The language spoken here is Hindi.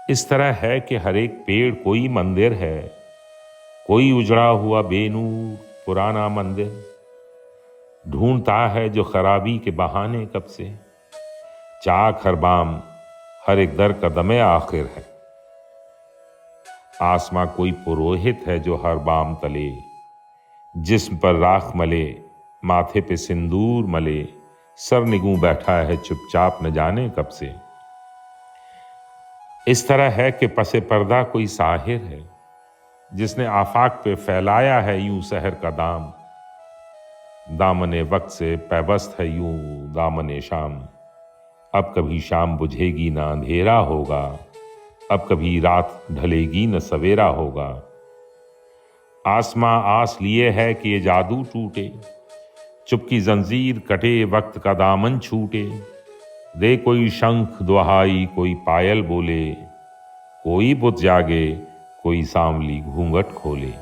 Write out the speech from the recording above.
इस तरह है कि हर एक पेड़ कोई मंदिर है, कोई उजड़ा हुआ बेनूर पुराना मंदिर ढूंढता है जो खराबी के बहाने कब से। चाक हर बाम हर एक दर कदमे आखिर है। आसमां कोई पुरोहित है जो हर बाम तले, जिस्म पर राख मले, माथे पे सिंदूर मले, सर निगू बैठा है चुपचाप न जाने कब से। इस तरह है कि पसे पर्दा कोई साहिर है, जिसने आफाक पे फैलाया है यूं सहर का दाम। दामने वक्त से पैबस्त है यूं दामने शाम। अब कभी शाम बुझेगी ना अंधेरा होगा, अब कभी रात ढलेगी न सवेरा होगा। आसमां आस लिए है कि ये जादू टूटे, चुपकी जंजीर कटे वक्त का दामन छूटे। दे कोई शंख दुहाई कोई पायल बोले, कोई बुत जागे कोई सांवली घूंघट खोले।